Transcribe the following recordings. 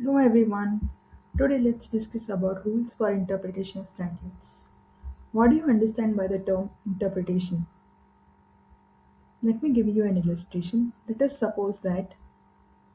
Hello everyone. Today let's discuss about rules for interpretation of statutes. What do you understand by the term interpretation? Let me give you an illustration. Let us suppose that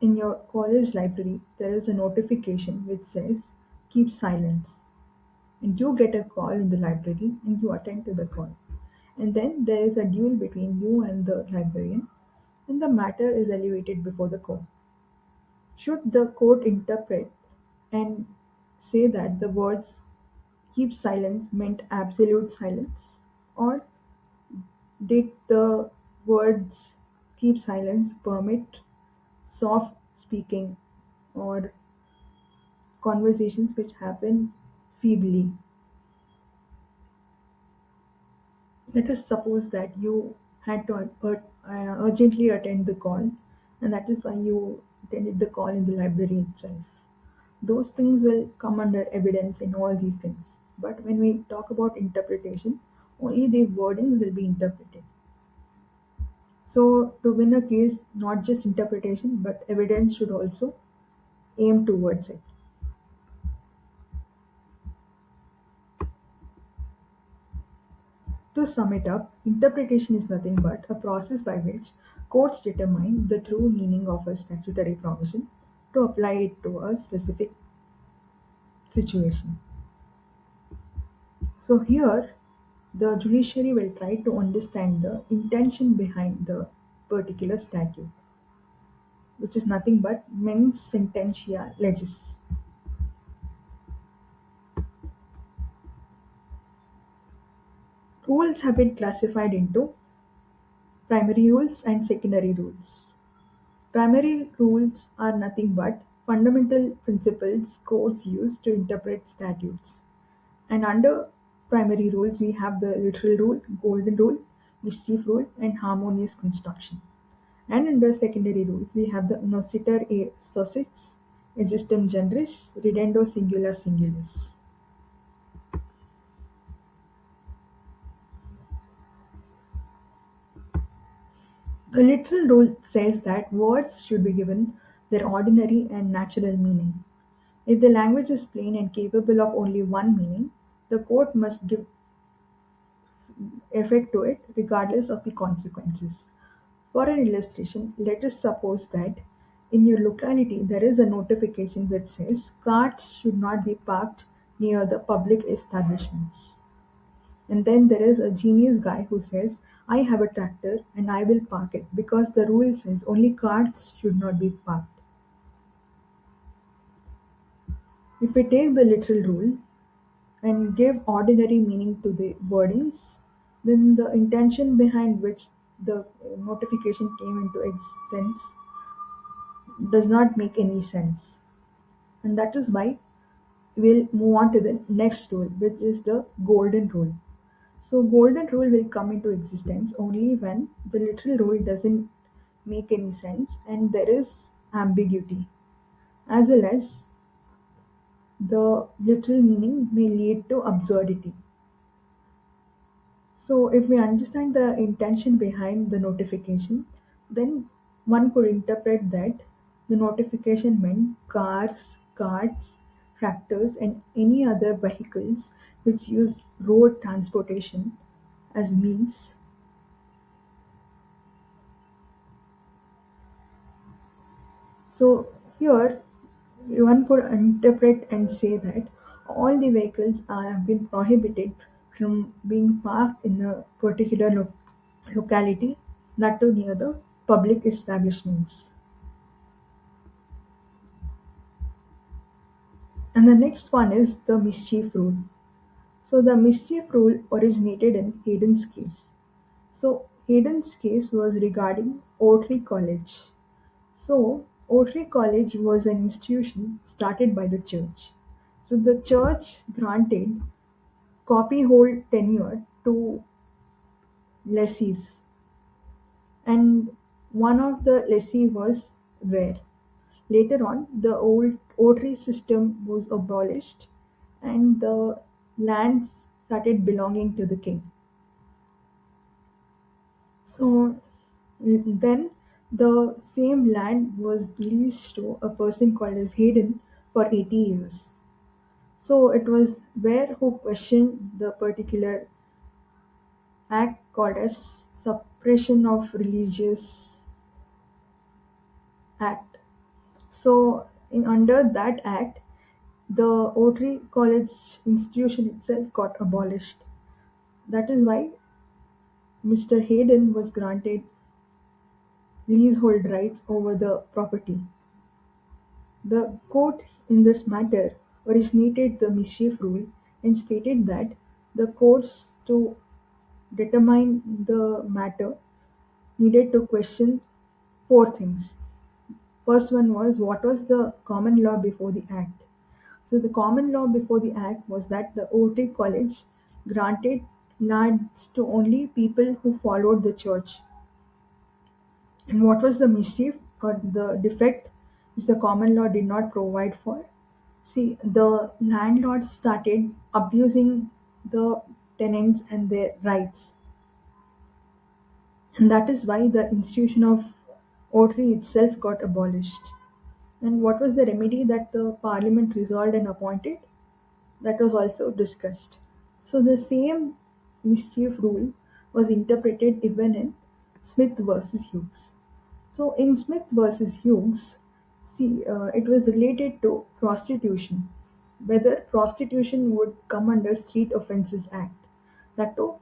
in your college library there is a notification which says keep silence, and you get a call in the library and you attend to the call. And then there is a duel between you and the librarian and the matter is elevated before the court. Should the court interpret and say that the words keep silence meant absolute silence? Or did the words keep silence permit soft speaking or conversations which happen feebly? Let us suppose that you had to urgently attend the call, and that is why you attended the call in the library itself. Those things will come under evidence in all these things. But when we talk about interpretation, only the wordings will be interpreted. So, to win a case, not just interpretation, but evidence should also aim towards it. To sum it up, interpretation is nothing but a process by which courts determine the true meaning of a statutory provision to apply it to a specific situation. So, here the judiciary will try to understand the intention behind the particular statute, which is nothing but mens sententia legis. Rules have been classified into primary rules and secondary rules. Primary rules are nothing but fundamental principles courts use to interpret statutes. And under primary rules, we have the literal rule, golden rule, mischief rule, and harmonious construction. And under secondary rules, we have the nociter a suffix, ejusdem generis, ridendo singula singulis. The literal rule says that words should be given their ordinary and natural meaning. If the language is plain and capable of only one meaning, the court must give effect to it regardless of the consequences. For an illustration, let us suppose that in your locality there is a notification which says cars should not be parked near the public establishments. And then there is a genius guy who says, I have a tractor and I will park it because the rule says only cars should not be parked. If we take the literal rule and give ordinary meaning to the wordings, then the intention behind which the notification came into existence does not make any sense. And that is why we'll move on to the next rule, which is the golden rule. So, golden rule will come into existence only when the literal rule doesn't make any sense and there is ambiguity, as well as the literal meaning may lead to absurdity. So, if we understand the intention behind the notification, then one could interpret that the notification meant cars, carts, tractors, and any other vehicles which use road transportation as means. So, here one could interpret and say that all the vehicles have been prohibited from being parked in a particular locality, not too near the public establishments. And the next one is the mischief rule. So the mischief rule originated in Hayden's case. So Hayden's case was regarding Otley College. So Otley College was an institution started by the church. So the church granted copyhold tenure to lessees, and one of the lessee was Ware. Later on, the old Otry system was abolished and the lands started belonging to the king. So then the same land was leased to a person called as Hayden, for 80 years. So it was where who questioned the particular act called as suppression of religious act. So under that act, the Otry College institution itself got abolished. That is why Mr. Hayden was granted leasehold rights over the property. The court in this matter originated the mischief rule and stated that the courts to determine the matter needed to question four things. First one was what was the common law before the act. So the common law before the act was that the OT college granted lands to only people who followed the church. And what was the mischief or the defect is the common law did not provide for. See, the landlords started abusing the tenants and their rights. And that is why the institution of Otry itself got abolished. And what was the remedy that the parliament resolved and appointed? That was also discussed. So the same mischief rule was interpreted even in Smith versus Hughes. So in Smith versus Hughes, see, it was related to prostitution, whether prostitution would come under Street Offences Act, that too,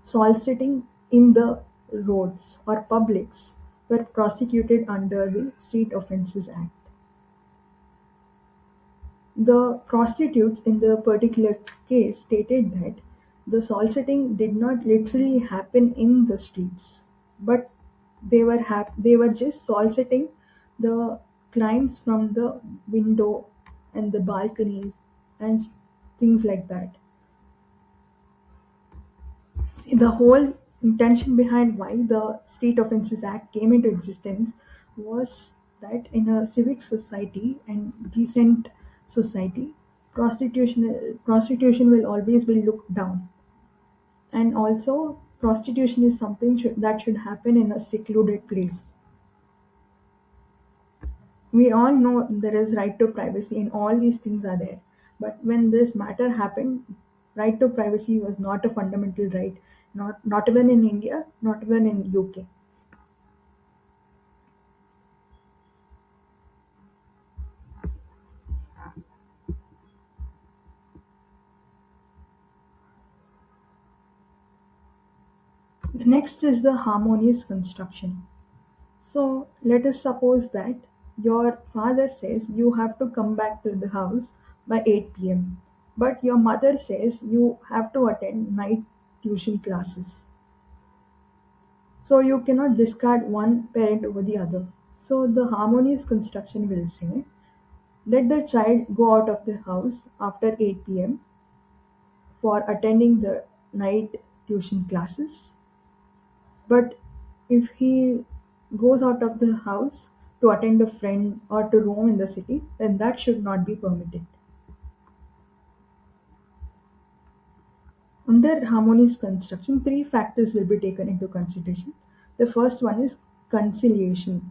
soliciting in the roads or publics were prosecuted under the Street Offences Act. The prostitutes in the particular case stated that the soliciting did not literally happen in the streets, but they were just soliciting the clients from the window and the balconies and things like that. See, the whole intention behind why the Street Offences Act came into existence was that in a civic society and decent society, prostitution will always be looked down, and also prostitution is something that should happen in a secluded place. We all know there is right to privacy, and all these things are there. But when this matter happened, right to privacy was not a fundamental right, not even in India, not even in UK. The next is the harmonious construction. So let us suppose that your father says you have to come back to the house by 8 p.m. But your mother says you have to attend night tuition classes. So you cannot discard one parent over the other. So the harmonious construction will say, let the child go out of the house after 8 p.m. for attending the night tuition classes. But if he goes out of the house to attend a friend or to roam in the city, then that should not be permitted. Under harmonious construction, three factors will be taken into consideration. The first one is conciliation.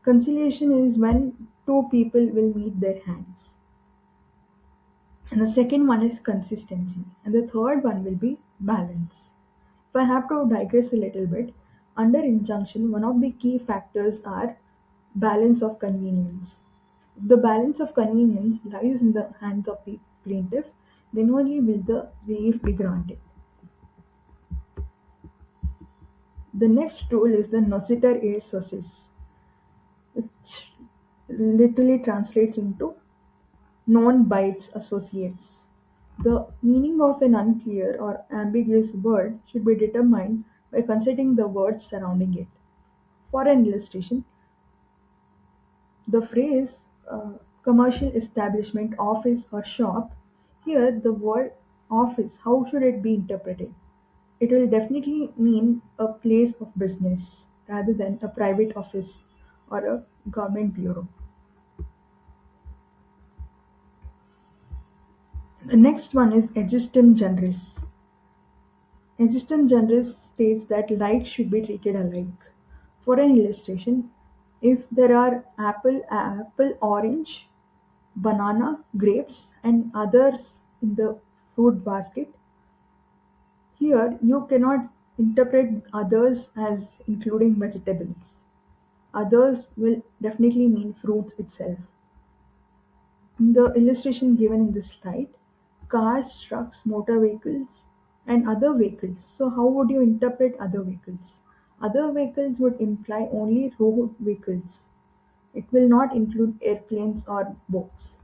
Conciliation is when two people will meet their hands. And the second one is consistency. And the third one will be balance. If I have to digress a little bit, under injunction, one of the key factors are balance of convenience. If the balance of convenience lies in the hands of the plaintiff, then only will the relief be granted. The next rule is the nocitur e sucis, which literally translates into non bites associates. The meaning of an unclear or ambiguous word should be determined by considering the words surrounding it. For an illustration, the phrase commercial establishment, office, or shop, here the word office, how should it be interpreted? It will definitely mean a place of business rather than a private office or a government bureau. The next one is Aegistum Generis. Aegistum Generis states that like should be treated alike. For an illustration, if there are apple, orange, banana, grapes, and others in the fruit basket. Here, you cannot interpret others as including vegetables. Others will definitely mean fruits itself. In the illustration given in this slide, cars, trucks, motor vehicles, and other vehicles. So, how would you interpret other vehicles? Other vehicles would imply only road vehicles. It will not include airplanes or boats.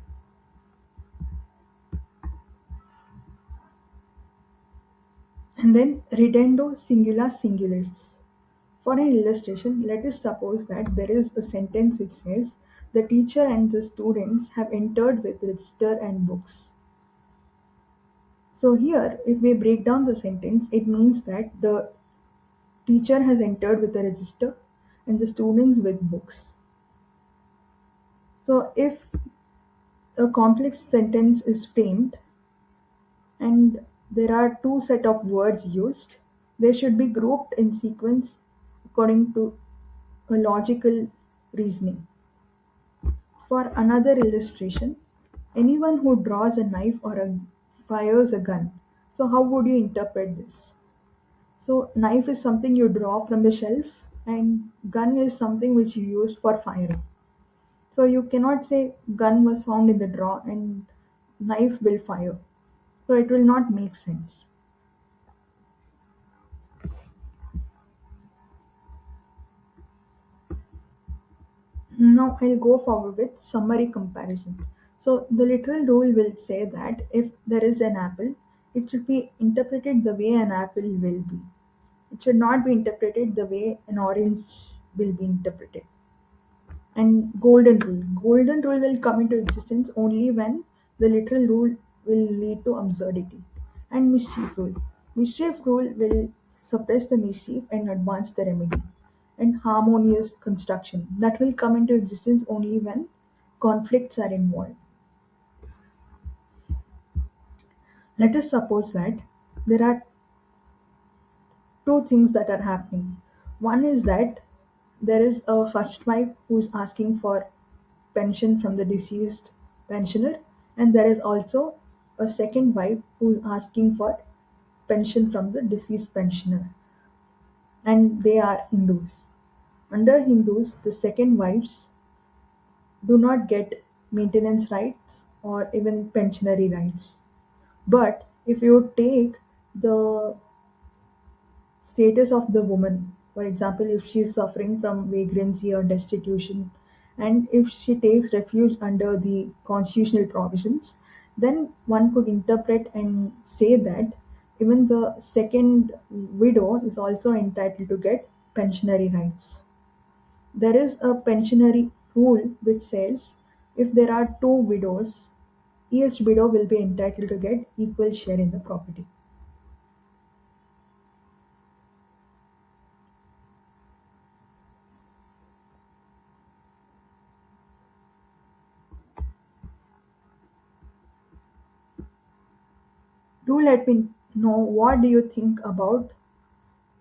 And then redendo singula singulis. For an illustration, let us suppose that there is a sentence which says, the teacher and the students have entered with register and books. So here, if we break down the sentence, it means that the teacher has entered with a register and the students with books. So if a complex sentence is framed and there are two set of words used, they should be grouped in sequence according to a logical reasoning. For another illustration, anyone who draws a knife or fires a gun. So how would you interpret this? So knife is something you draw from the shelf and gun is something which you use for firing. So you cannot say gun was found in the drawer and knife will fire. So it will not make sense. Now I'll go forward with summary comparison. So the literal rule will say that if there is an apple, it should be interpreted the way an apple will be. It should not be interpreted the way an orange will be interpreted. And golden rule. Golden rule will come into existence only when the literal rule will lead to absurdity. And mischief rule. Mischief rule will suppress the mischief and advance the remedy. And harmonious construction. That will come into existence only when conflicts are involved. Let us suppose that there are two things that are happening. One is that there is a first wife who's asking for pension from the deceased pensioner, and there is also a second wife who's asking for pension from the deceased pensioner, and they are Hindus. Under Hindus, the second wives do not get maintenance rights or even pensionary rights. But if you take the status of the woman. For example, if she is suffering from vagrancy or destitution, and if she takes refuge under the constitutional provisions, then one could interpret and say that even the second widow is also entitled to get pensionary rights. There is a pensionary rule which says if there are two widows, each widow will be entitled to get equal share in the property. Do let me know what do you think about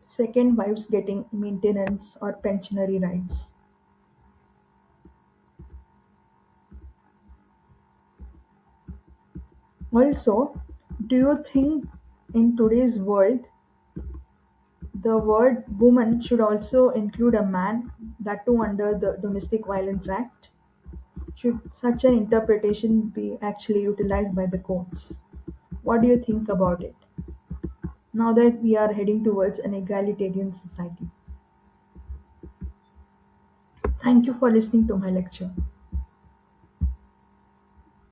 second wives getting maintenance or pensionary rights. Also, do you think in today's world the word woman should also include a man, that too under the Domestic Violence Act? Should such an interpretation be actually utilized by the courts? What do you think about it now that we are heading towards an egalitarian society? Thank you for listening to my lecture.